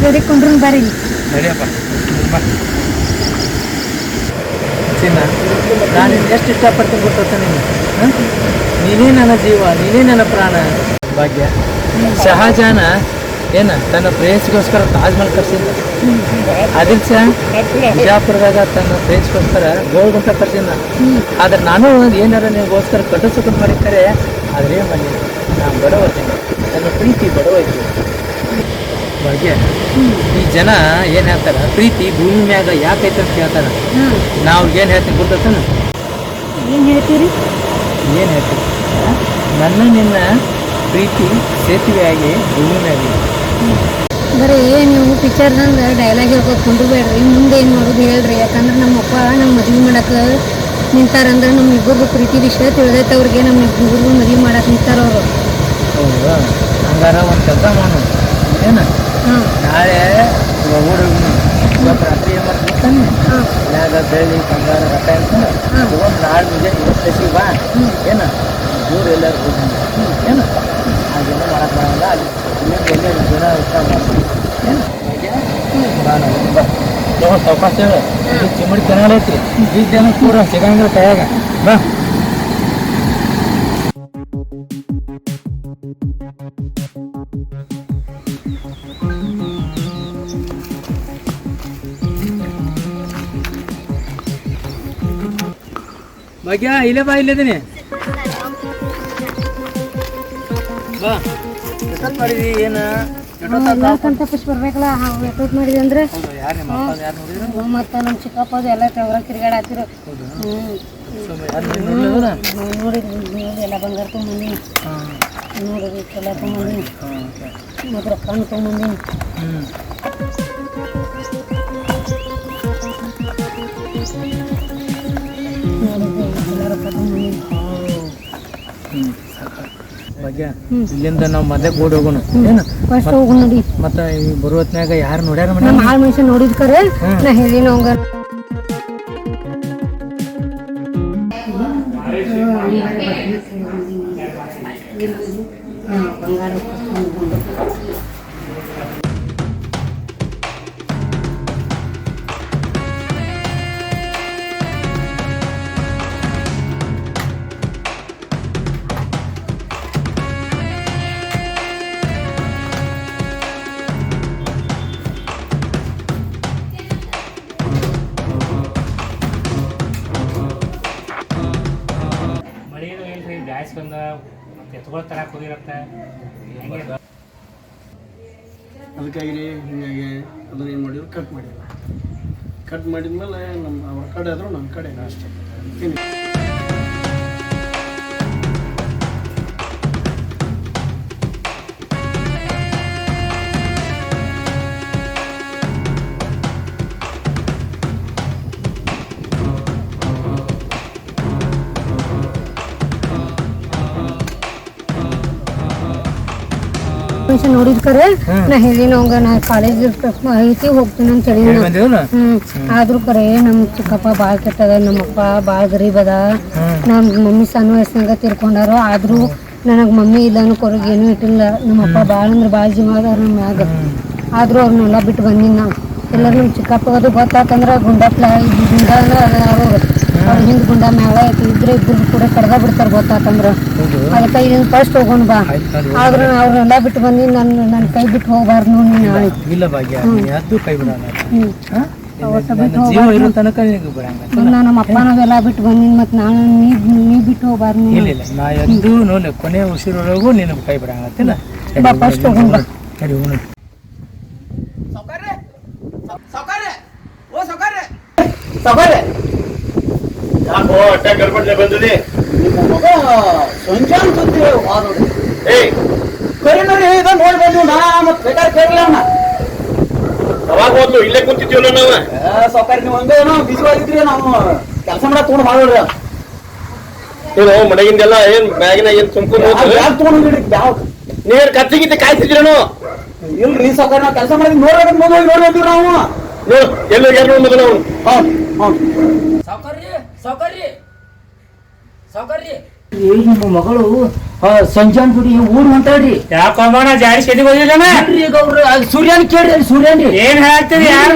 ಗಡಿ ಕುಂಡ್ರು ಬರ್ರಿ ನಡಿಯಪ್ಪ ಚಿನ್ನ ನಾನು ಎಷ್ಟು ಇಷ್ಟಪಡ್ತೀನಿ ಗೊತ್ತ ನೀನು ನೀನೇ ನನ್ನ ಜೀವ ನೀನೇ ನನ್ನ ಪ್ರಾಣ ಭಾಗ್ಯ ಶಹಜಾನ ಏನ ತನ್ನ ಪ್ರೇಯಸ್ಗೋಸ್ಕರ ತಾಜ್ ಮಹಲ್ ಕರ್ಸಿದ್ದ ಆದಿಲ್ ಶಾ ಬಿಜಾಪುರದಾಗ ತನ್ನ ಪ್ರೇಯಸ್ಗೋಸ್ಕರ ಗೋಲ್ಗುಂಟ ಕರ್ಸಿದ್ದ ಆದ್ರೆ ನಾನು ಏನಾರ ನಿನಗೋಸ್ಕರ ಕಟ್ಟಿಸ್ಕೊಂಡು ಮಾಡಿದ್ದಾರೆ ಆದ್ರೆ ಮನೆ ನಾನು ಬಡವರ್ತೀನಿ ನನ್ನ ಪ್ರೀತಿ ಬಡವೈತಿ ಭಾಗ್ಯ ಈ ಜನ ಏನ್ ಹೇಳ್ತಾರ ಪ್ರೀತಿ ಭೂಮಿ ಮ್ಯಾಗ ಯಾಕೈತೆ ಅಂತ ಕೇಳ್ತಾರ ನಾವು ಏನ್ ಹೇಳ್ತೀನಿ ಗೊತ್ತಾನ ಏನ್ ಹೇಳ್ತೀರಿ ಏನ್ ಹೇಳ್ತೀರಿ ನನ್ನ ನಿನ್ನ ಪ್ರೀತಿ ಸೇತುವೆಯಾಗಿ ಭೂಮಿ ಮ್ಯಾಗೆ ಬರೀ ನೀವು ಪಿಕ್ಚರ್ದಂದ ಡೈಲಾಗ್ ಹೇಳ್ಕೊತ ಕುಂಡ್ರಬೇಡ್ರಿ ಮುಂದೆ ಏನು ಮಾಡೋದು ಹೇಳ್ರಿ ಯಾಕಂದ್ರೆ ನಮ್ಮಪ್ಪ ನಮ್ಮ ಮದುವೆ ಮಾಡಕ್ಕೆ ನಿಂತಾರಂದ್ರೆ ನಮ್ಮ ಇಬ್ಬರಿಗೂ ಪ್ರೀತಿ ವಿಷಯ ತಿಳಿದೈತೆ ಅವ್ರಿಗೆ ನಮ್ಮ ಇಬ್ಬರಿಗೂ ಮದುವೆ ಮಾಡಕ್ಕೆ ನಿಂತಾರ ಅವರು ಹೌದಾ ಹಂಗಾರ ಒಂದು ಕೆಲಸ ಮಾಡೋಣ ಏನ ನಾಳೆ ರಾತ್ರಿ ಏನು ಮಾಡ್ತಾನೆ ಮ್ಯಾಗ ಬೆಳ್ಳಿ ಬಂಗಾರ ರಥ ಇರ್ತಾನೆ ತಗೊಂಡು ನಾಳೆ ಮುಂಜಾನೆ ಇವತ್ತು ಬಾ ಏನ ದೂರ ಎಲ್ಲರೂ ಹೋಗಿ ಏನು ಹಾಗೇನೋ ಮಾಡಕ್ಕೆ ಬರೋಲ್ಲ ಅಲ್ಲಿ ಎಲ್ಲರೂ ಜನ ಊಟ ಮಾಡ್ತೀವಿ ಏನು ನಾನು ಬಾ ತಗೊಂಡು ಸಾವಕಾಶ ಹೇಳು ಚಿಮ್ಮಡಿ ಚೆನ್ನಾಗೈತಿ ಬೀಜನ ಪೂರ ಸಿಗಂಗಿಲ್ಲ ಕೈಯಾಗ ಬಾ ಭಾಗ್ಯ ಇಲ್ಲೇ ಬಾ ಇಲ್ಲಿದ್ದೀನಿ ಬಾ ಎಷ್ಟೊತ್ತು ಮಾಡಿದ್ವಿ ಏನು ಪುಷ್ಪ ಬರ್ಬೇಕಲ್ಲ ಎಷ್ಟೊತ್ತು ಮಾಡಿದ್ವಿ ಅಂದ್ರೆ ಮತ್ತು ನಮ್ಮ ಚಿಕ್ಕಪ್ಪ ಎಲ್ಲ ಹೊರಗೆ ತಿರುಗಾಡತ್ತಿರು ನೋಡಿದ್ವಿ ಎಲ್ಲ ಬಂಗಾರ ತೊಗೊಂಬಂದಿನಿ ನೋಡಿದ್ವಿ ಎಲ್ಲ ತೊಗೊಂಬಂದಿನಿ ಮತ್ತು ರೊಕ್ಕನು ತೊಗೊಂಬಂದಿನಿ ಭಾಗ್ಯ ಇಲ್ಲಿಂದ ನಾವು ಮದ್ವೆ ಓಡಿ ಹೋಗೋಣ ಏನು ಫಸ್ಟ್ ಹೋಗೋಣ ನೋಡಿ ಮತ್ತೆ ಈ ಬರೋ ಹೊತ್ನ್ಯಾಗ ಯಾರು ನೋಡ್ಯಾರ ನಮ್ಮ ಆಳ್ ಮನುಷ್ಯ ನೋಡಿದ್ ಕರೆ ನಾ ಹೇಳಿನ ಅವಂಗ ಬಂಗಾರ ಗ್ಯಾಸ್ ಬಂದ ಮತ್ತೆ ಎತ್ಕೊಳ್ ತರಕ್ಕೆ ಹೋಗಿರತ್ತೆ ಅದಕ್ಕಾಗಿ ಹಿಂಗಾಗಿ ಅದನ್ನ ಏನು ಮಾಡಿದ್ರು ಕಟ್ ಮಾಡಿದ್ಮೇಲೆ ನಮ್ಮ ಅವ್ರ ಕಡೆ ಆದರೂ ನಮ್ಮ ಕಡೆ ಅಷ್ಟೇ ನೋಡಿದ್ ಕರೆ ನಾ ಹೇಳಿನ ಅವಂಗ ನಾ ಕಾಲೇಜ್ ಐತಿ ಹೋಗ್ತೀನಿ ಅಂತ ಹೇಳಿ ಆದ್ರೂ ಕರೆ ನಮ್ ಚಿಕ್ಕಪ್ಪ ಬಾಳ ಕೆಟ್ಟದ ನಮ್ಮಪ್ಪ ಬಾಳ ಗರೀಬ್ ಅದ ನಮ್ ಮಮ್ಮಿ ಸಣ್ಣ ವಯಸ್ಸಿನಾಗ ತೀರ್ಕೊಂಡಾರು ಆದ್ರೂ ನನಗ್ ಮಮ್ಮಿ ಇಲ್ಲ ಅನ್ನೋರಿಗೆ ಏನೂ ಇಟ್ಟಿಲ್ಲ ನಮ್ಮಪ್ಪ ಬಾಳ ಅಂದ್ರೆ ಬಾಳ ಜೀವ ಅದಾರ ನಮ್ಮ ಮ್ಯಾಗ ಆದ್ರೂ ಅವ್ರನ್ನೆಲ್ಲ ಬಿಟ್ಟು ಬಂದಿನಿ ನಾ ಎಲ್ಲರೂ ನಮ್ ಚಿಕ್ಕಪ್ಪಗದು ಗೊತ್ತಾತಂದ್ರ ಗುಂಡಪ್ಲ ಗುಂಡನ ಅವ್ರು ಅವ್ರ ಹಿಂದ್ ಗುಂಡ ಮ್ಯಾಳ ಐತಿ ಇದ್ರೆ ಇಬ್ಬರು ಕೂಡ ಕಡ್ದ ಬಿಡ್ತಾರ ಗೊತ್ತಾತಂದ್ರ ಅದಕ್ಕೆ ಇದನ್ನ ಫಸ್ಟ್ ಹೋಗೋಣ ಬಾ ಆದ್ರ ಅವ್ರನ್ನೆಲ್ಲ ಬಿಟ್ಟು ಬಂದಿ ನನ್ನ ಕೈ ಬಿಟ್ಟು ಹೋಗ್ಬಾರ್ದು ನೋಡಿ ನಾಳೆ ಇಲ್ಲ ಭಾಗ್ಯ ಅದು ಕೈ ಬಿಡಲ್ಲ ನಮ್ಮ ಅಪ್ಪ ನಾವೆಲ್ಲ ಬಿಟ್ಟು ಬಂದಿನಿ ಮತ್ ನಾನು ನೀ ಬಿಟ್ಟು ಹೋಗ್ಬಾರ್ದು ಇಲ್ಲ ನಾ ಎದ್ದು ನೋಡಿ ಕೊನೆ ಉಸಿರೊಳಗೂ ನಿನಗೆ ಕೈ ಬಿಡಂಗತ್ತಿಲ್ಲ ಬಾ ಫಸ್ಟ್ ಹೋಗೋಣ ಬಾ ಸರಿ ಹೋಗೋಣ ಯಾಕೋ ಅಟ್ಟ ಕರ್ಕೊಂಡ್ಲೆ ಬಂದಿದೆ ನಿಮ್ಮ ಮಗ ಸಂಜಾನ್ ಸುದ್ದಿ ವಾದೋಡಿ ಏಯ್ ಕರಿನರಿ ಇದ ನೋಡಿ ಬಂದು ನಾ ಮತ್ತೆ ಬೇಕಾದ್ರೆ ಕೇಳಲ್ಲ ಅಣ್ಣ ಅವಾಗ ಹೋದ್ಲು ಇಲ್ಲೇ ಕುಂತಿದ್ದೀವಲ್ಲ ನಾವು ಸಾವುಕಾರ ನೀವು ಹಂಗೆ ಏನೋ ಬಿಸಿವಾಗಿದ್ರಿ ನಾವು ಕೆಲಸ ಮಾಡಕ್ ತಗೊಂಡ್ ಮಾಡ್ರಿ ಏನು ಮಡಗಿಂದೆಲ್ಲ ಏನ್ ಬ್ಯಾಗಿನ ಏನ್ ತುಂಬ್ಕೊಂಡು ಬ್ಯಾಗ್ ತಗೊಂಡ್ರಿ ಬ್ಯಾಗ್ ನೀರ್ ಕತ್ತಿಗಿತ್ತಿ ಕಾಯ್ತಿದ್ರೇನು ಇಲ್ರಿ ಸಾವ್ಕಾರ ನಾವು ಕೆಲಸ ಮಾಡಿದ್ ನೋಡ್ರಿ ನಾವು ನೋಡು ಎಲ್ಲಿ ಹೋಗ್ಯಾರ ಮೊದಲು ಅವ್ನು ನಿಮ್ಮ ಮಗಳು ಸಂಜಾನ್ ಗುಡಿ ಊರ್ ಹೊಂಟಾಡ್ರಿ. ಯಾಕೊಂಬ ಜಾರಿ ಸೆದಿಗೆ ಹೋಗಿಲ್ಲನ ಗೌಡ್ರ ಸೂರ್ಯನ್ ಕೇಳ್ರಿ ಸೂರ್ಯನ್ ರೀ ಏನ್ ಹೇಳ್ತೀರಿ ಯಾರ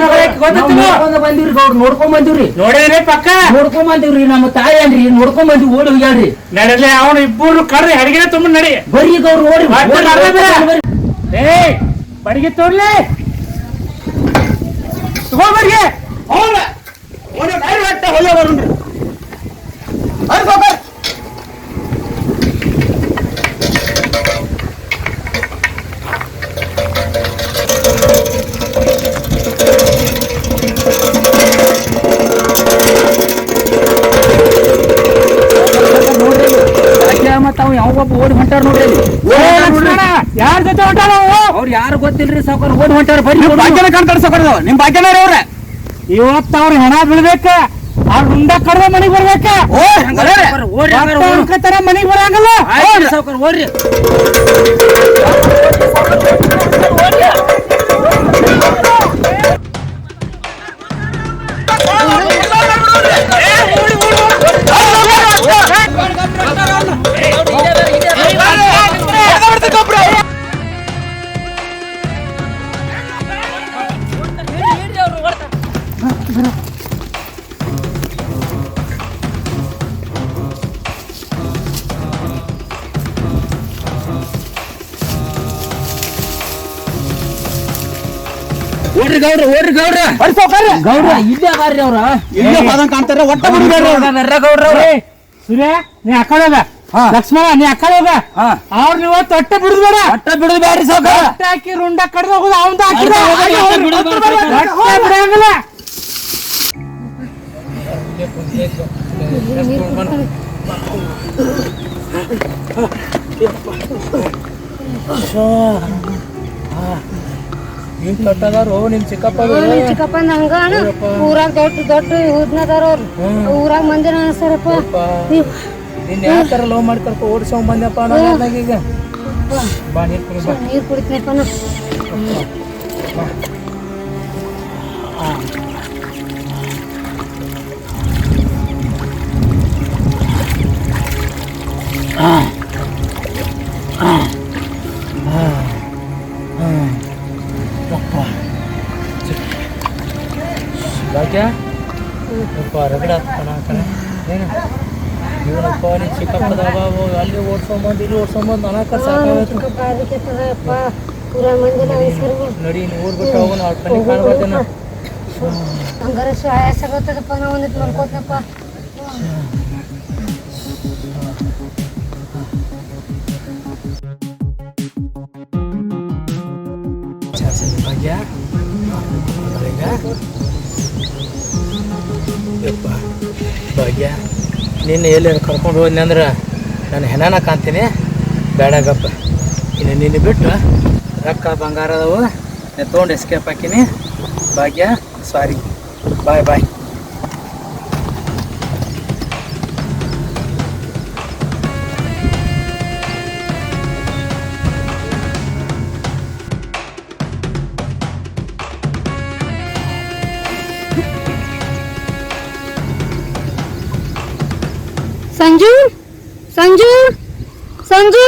ಬಂದಿವ್ರಿ ಗೌಡ್ರ ನೋಡ್ಕೊಂಡ್ ಬಂದಿವ್ರಿ. ನೋಡಿದ್ರಿ ಪಕ್ಕ ನೋಡ್ಕೊಂಡ್ ಬಂದಿವ್ರಿ ನಮ್ಮ ತಾಯಿ ಅನ್ರಿ ನೋಡ್ಕೊಂಡ್ ಬಂದಿವಿ ಓಡಿ ಹೋಗ್ಯಾಡ್ರಿ. ನಡಲೆ ಅವನು ಇಬ್ಬರು ಕರ್ರಿ ಅಡಿಗೆ ತುಂಬ ನಡಿ ಬರ್ರಿ ಗೌಡ್ರ ಓಡಿ ಏ ಬಡಿಗೆ ತೋರ್ಲಿ ತಗೋಬರ್ಗೆ ತಾವ್ ಯಾವೊಬ್ಬ ಓಡಿ ಹೊಂಟಾರ ನೋಡ್ರಿ. ಯಾರ ಜೊತೆ ಹೊಂಟಾರ ಅವ್ರು ಯಾರು ಗೊತ್ತಿಲ್ರಿ ಸಾವ್ಕಾರ ಓಡಿ ಹೊಂಟಾರ. ಬರ್ರಿ ಕಾಣ್ತಾರ ಸಾವ್ಕಾರ ನಿಮ್ ಭಾಗ್ಯನಾರ ಅವ್ರ ಇವತ್ತ ಅವ್ರ ಹೆಣ ಬೀಳ್ಬೇಕ ಅವ್ರ ಹುಂಡ ಕಡ್ದ ಮನಿಗ್ ಬರ್ಬೇಕ ತರ ಮನಿಗ್ ಬರಂಗಲ್ಲ ಸಾವ್ಕಾರ ಓಡ್ರಿ. ಓಡ್ರಿ ಗೌಡ್ರ ಓಡ್ರಿ ಗೌಡ್ರ ಗೌಡ್ರ ಇಲ್ಲೇ ಅದಾರ್ರಿ ಅವ್ರ ಇಲ್ಲೇ ಹೋದಂಗ್ ಕಾಣ್ತಾರ ಒಟ್ಟ ಗೌಡ್ರ ಸೂರ್ಯ ನೀ ಅಕ್ಕಳೋಗ ಲಕ್ಷ್ಮಣ ನೀ ಅಕ್ಕಳೋಗ ಅವ್ರ ನೀವು ತೊಟ್ಟ ಬಿಡುದ್ಬೇಡ ಒಟ್ಟ ಬಿಡುದು ಬ್ಯಾಡ್ರಿ ಸಾವ್ಕಾರ. ಹೊಟ್ಟೆ ಹಾಕಿ ರುಂಡ ಕಡ್ದು ಹೋಗುದು ಅವಂದ ಹಾಕಿದ ಬಿಡಂಗಿಲ್ಲ ನಿಮ್ ತೊಟ್ಟದಾರು ನಿಮ್ ಚಿಕ್ಕಪ್ಪ ಚಿಕ್ಕಪ್ಪ ಹಂಗ ಊರಾಗ ದೊಡ್ಡ ದೊಡ್ಡ ಊದ್ನದಾರ ಅವ್ರು ಊರಾಗ ಮಂದಿರ ಅನ್ಸಾರಪ್ಪ. ನಿನ್ ಯಾವ ತರ ಲವ್ ಮಾಡಿ ಕರ್ಕೊ ಓಡಿಸ್ಕೊಂಡ್ ಬಂದಪ್ಪ ಈಗ ಬಾ ನೀರ್ ಕುಡಿ ಬಾ. ನೀರ್ ಕುಡಿತೀನಪ್ಪ ನಾ. ಭಾಗ್ಯ ರಗಡ ಏನು ಇವನಪ್ಪ ನೀ ಚಿಕ್ಕಪ್ಪದಾಗ ಅಲ್ಲಿ ಓಡ್ಸ್ಕೊಂಬಂದು ಇಲ್ಲಿ ಓಡ್ಸ್ಕೊಂಬಂದು ನನಕ ಸಾಕಾಗತ್ತೆ. ಊರಾಗ ಮಂದಿರ ಅನ್ಸರ್ಗು ನಡಿ ನೀ ಊರ್ ಬಿಟ್ಟು ಹೋಗೋಣ ಅವ್ರ ಕಣ್ಣಿಗೆ ಕಾಣ್ಬಾರ್ದೇನ. ಹಂಗಾರ ಆಯಾಸ ಆಗತ್ತದಪ್ಪ ನಾ ಒಂದಿಟ್ಟು ಮಲ್ಕೋತನಪ್ಪ. ಭಾಗ್ಯ ಯಪ್ಪ ಭಾಗ್ಯ ನಿನ್ನೆ ಎಲ್ಲಿ ಕರ್ಕೊಂಡು ಹೋದ್ನಿ ಅಂದ್ರೆ ನಾನು ಹೆಣನ ಕಾಣ್ತೀನಿ ಬೇಡಾಗಪ್ಪ. ಇನ್ನು ನಿನ್ನ ಬಿಟ್ಟು ರೊಕ್ಕ ಬಂಗಾರ ಅದಾವು ತೊಗೊಂಡು ಎಸ್ಕೇಪ್ ಹಾಕಿನಿ. ಭಾಗ್ಯ ಸಾರಿ ಬಾಯ್ ಬಾಯ್. ಸಂಜು ಸಂಜು ಸಂಜು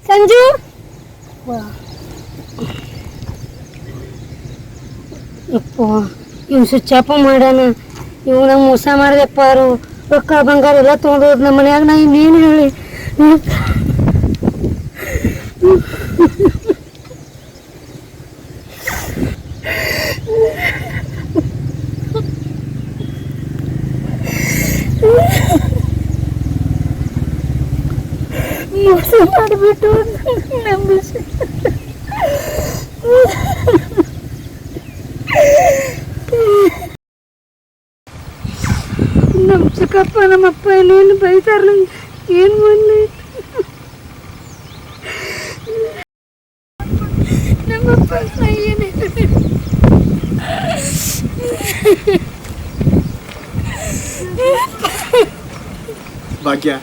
ಸಂಜು ಯಪ್ಪ ಇವ್ ಸ್ವಿಚ್ಚಪ್ಪ ಮಾಡ್ಯಾನ. ಇವ್ ನಂಗೆ ಮೋಸ ಮಾಡಿದೆಪ್ಪ. ಅವರು ರೊಕ್ಕ ಬಂಗಾರ ಎಲ್ಲ ತೊಗೊಂಡೋದ್ ನಮ್ಮ ಮನ್ಯಾಗ. ನಾ ಇನ್ನೇನು ಹೇಳಿ ಮೋಸ ಮಾಡಿಬಿಟ್ಟು ನಂಬಿಸಿ ನಮ್ಮ ಚಿಕ್ಕಪ್ಪ ನಮ್ಮಪ್ಪ ಏನೇನು ಬೈತಾರ ನಂಗೆ ಏನು ಬಂದು ನಮ್ಮಪ್ಪ ಏನೇ ಭಾಗ್ಯ,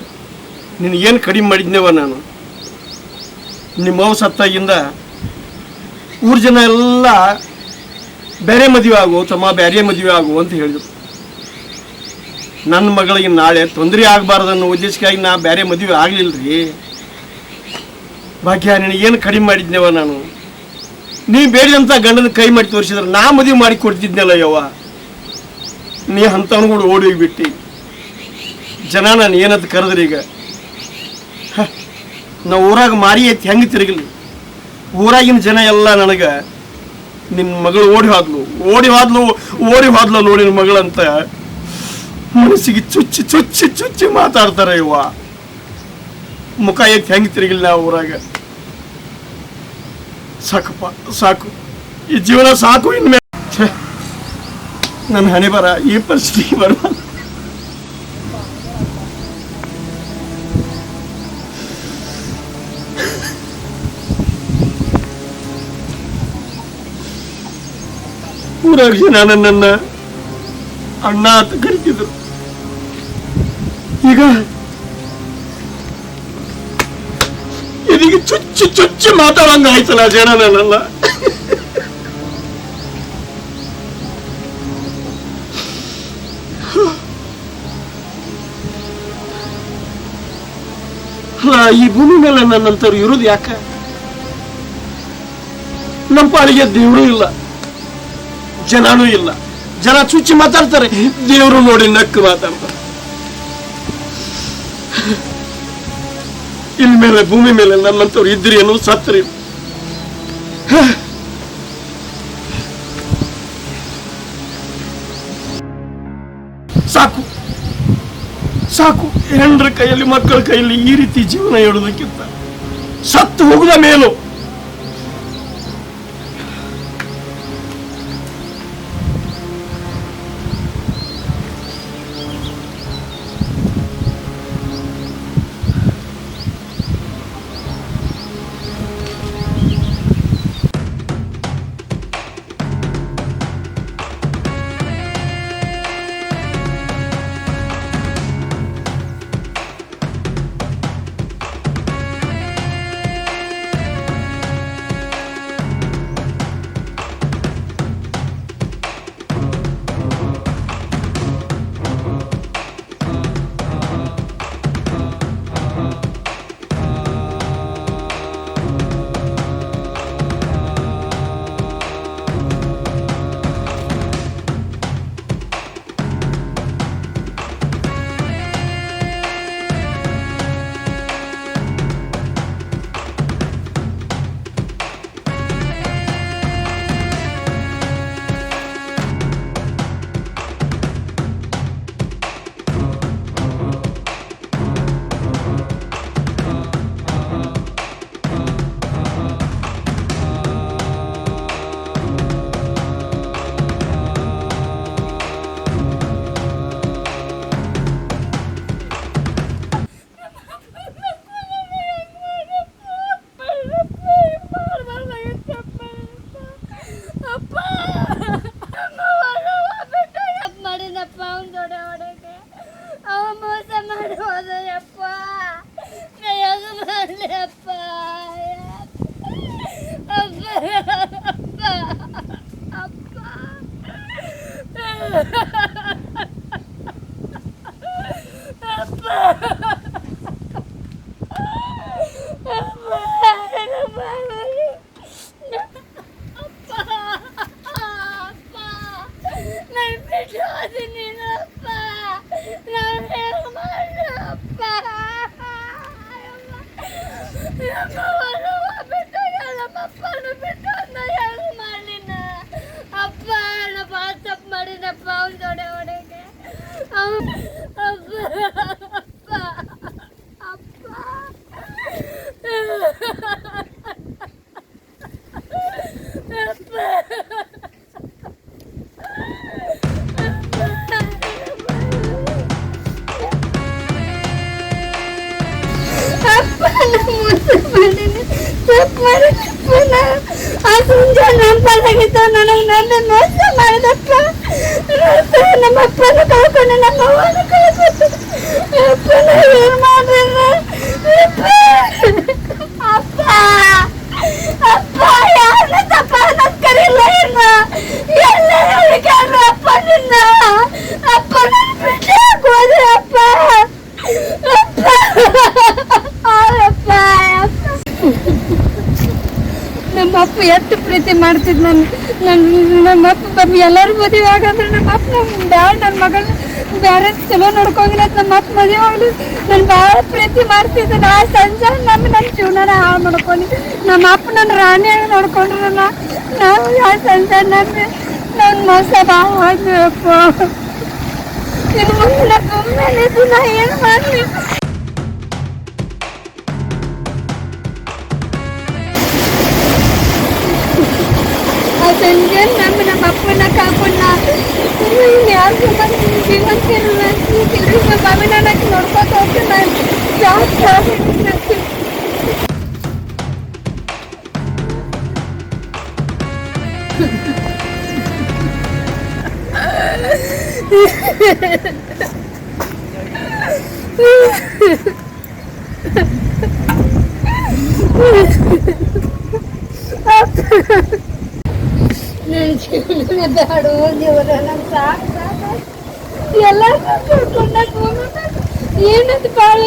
ನಿನಗೇನು ಕಡಿಮೆ ಮಾಡಿದ್ನೇವ ನಾನು? ನಿಮ್ಮವ್ವ ಸತ್ತಾಗಿಂದ ಊರ ಜನ ಎಲ್ಲ ಬೇರೆ ಮದುವೆ ಆಗು ತಮ್ಮ, ಬೇರೆ ಮದುವೆ ಆಗು ಅಂತ ಹೇಳಿದ್ರು. ನನ್ನ ಮಗಳಿಗೆ ನಾಳೆ ತೊಂದರೆ ಆಗಬಾರ್ದನ್ನೋ ಉದ್ದೇಶಕ್ಕಾಗಿ ನಾ ಬೇರೆ ಮದುವೆ ಆಗಲಿಲ್ಲ ರೀ ಭಾಗ್ಯ. ನಿನಗೇನು ಕಡಿಮೆ ಮಾಡಿದ್ನೇವ ನಾನು? ನೀ ಬೇಡಿದಂಥ ಗಂಡನ ಕೈ ಮಾಡಿ ತೋರಿಸಿದ್ರೆ ನಾ ಮದುವೆ ಮಾಡಿ ಕೊಡ್ತಿದ್ನಲ್ಲ ಯವ್ವ. ನೀ ಅಂಥವ್ನು ಕೂಡ ಓಡಿ ಹೋಗಿಬಿಟ್ಟು ಜನ ನಾನು ಏನಂತ ಕರೆದ್ರಿ ಈಗ? ನಾವು ಊರಾಗ ಮಾರಿ ಎತ್ತಿ ಹೆಂಗೆ ತಿರುಗಲಿ? ಊರಾಗಿನ ಜನ ಎಲ್ಲ ನನಗೆ ನಿನ್ನ ಮಗಳು ಓಡಿ ಹೋದ್ಲು ನೋಡಿ ನಿನ್ನ ಮಗಳಂತ ಮನಸ್ಸಿಗೆ ಚುಚ್ಚಿ ಚುಚ್ಚಿ ಚುಚ್ಚಿ ಮಾತಾಡ್ತಾರೆ ಇವ. ಮುಖ ಎತ್ತಿ ಹೆಂಗೆ ತಿರುಗಿಲ್ಲ ನಾವು ಊರಾಗ. ಸಾಕಪ್ಪ ಸಾಕು, ಈ ಜೀವನ ಸಾಕು. ಇನ್ಮೇಲೆ ನನ್ನ ಹಣೆ ಬರ ಈ ಪರಿಸ್ಥಿತಿಗೆ ಬರಬಾರ್ದು. ಊರಾಗ ಜನ ನನ್ನನ್ನ ಅಣ್ಣ ಅಂತ ಕರಿತಿದ್ರು. ಈಗ ಇದೀಗ ಚುಚ್ಚಿ ಚುಚ್ಚಿ ಮಾತಾಡಂಗ ಆಯ್ತಲ್ಲ ಜನ ನನ್ನಲ್ಲ. ಈ ಭೂಮಿ ಮೇಲೆ ನನ್ನಂತವ್ರು ಇರೋದು ಯಾಕ? ನಮ್ಮ ಪಾಲಿಗೆ ದೇವರು ಇಲ್ಲ, ಜನನೂ ಇಲ್ಲ. ಜನ ಚುಚ್ಚಿ ಮಾತಾಡ್ತಾರೆ, ದೇವರು ನೋಡಿ ನಕ್ಕು ಮಾತಾಡ್ತಾರೆ. ಇನ್ ಮೇಲೆ ಭೂಮಿ ಮೇಲೆ ನನ್ನಂತವ್ರು ಇದ್ರಿ ಏನು ಸತ್ರಿ? ಸಾಕು ಸಾಕು. ಹೆಂಡ್ರ ಕೈಯಲ್ಲಿ ಮಕ್ಕಳ ಕೈಯಲ್ಲಿ ಈ ರೀತಿ ಜೀವನ ಹೇಳೋದಕ್ಕಿಂತ ಸತ್ತು ಹೋಗುದ ಮೇಲು. ನಮ್ಮಪ್ಪನ ಕಳ್ಕೊಂಡು ನಮ್ಮ ಅವ್ವನ ಕಳ್ಕೊಂಡು ಏನ್ ಮಾಡಿದ ಅಪ್ಪ ಅಪ್ಪ ಯಾರನ್ನ ತಪ್ಪ ಕರಿಲ್ಲ ಇನ್ನ ಎಲ್ಲ ಹುಡುಕಾಡ್ರ ಅಪ್ಪ ನಿನ್ನ ಅಪ್ಪ ನನ್ನ ಬಿಟ್ಟು ಹೋದ್ರೆ ಅಪ್ಪ ಅಪ್ಪ ಅಪ್ಪ ನಮ್ಮಪ್ಪ ಎಷ್ಟು ಪ್ರೀತಿ ಮಾಡ್ತಿದ್ ನಮ್ಮಪ್ಪ ಎಲ್ಲರೂ ಮದುವೆ ಆಗಂದ್ರೆ ನಮ್ಮಪ್ಪ ನನ್ನ ಮಗಳನ್ನ ಬೇರೆ ಚಲೋ ನೋಡ್ಕೋಗಿಲ್ಲ ನಮ್ಮಪ್ಪ ಮದುವೆ ಆಗಲಿ ನಾನು ಭಾಳ ಪ್ರೀತಿ ಮಾಡ್ತಿದ್ದೆ ನಾ ಸಂಜೆ ನನ್ನ ಜೀವನ ಹಾಳು ಮಾಡ್ಕೊಂಡು ನಮ್ಮಪ್ಪ ನನ್ನ ರಾಣಿಯಾಗಿ ನೋಡ್ಕೊಂಡ್ರೆ ನಾವು ಯಾವ ಸಂಜೆ ನನ್ನ ಮೋಸ ಭಾಳ ಹೋದ್ವಪ್ಪ ಇನ್ನು ಮುಂದೆ ನಾ ಏನು ಮಾಡಲಿ ಸಂಜೆ ನಮ್ಮ ಅಪ್ಪನ ಕಾಕೊಂಡ ಯಾರು ಜೀವಂತಿರೋ ಬಾವಿ ನನಗೆ ನೋಡ್ಕೊತ ಹೋಗ್ತೀನಿ ಜಾಸ್ತಿ ನನ್ನ ಜೀವನ ಬೇಡ ದೇವರ ನಂಗೆ ಸಾಕು ಎಲ್ಲ ಏನದು ಬಾಳ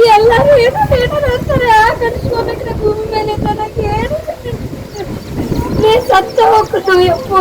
ಎಲ್ಲರೂ ಏನೋ ಅಂತಾರೆ ಕಟ್ಸ್ಕೋಬೇಕು ನಾ ಭೂಮಿ ಮೇಲೆ ನನಗೆ ಏನು ನೀ ಸತ್ತ ಹೋಗ್ತು ಯಪ್ಪ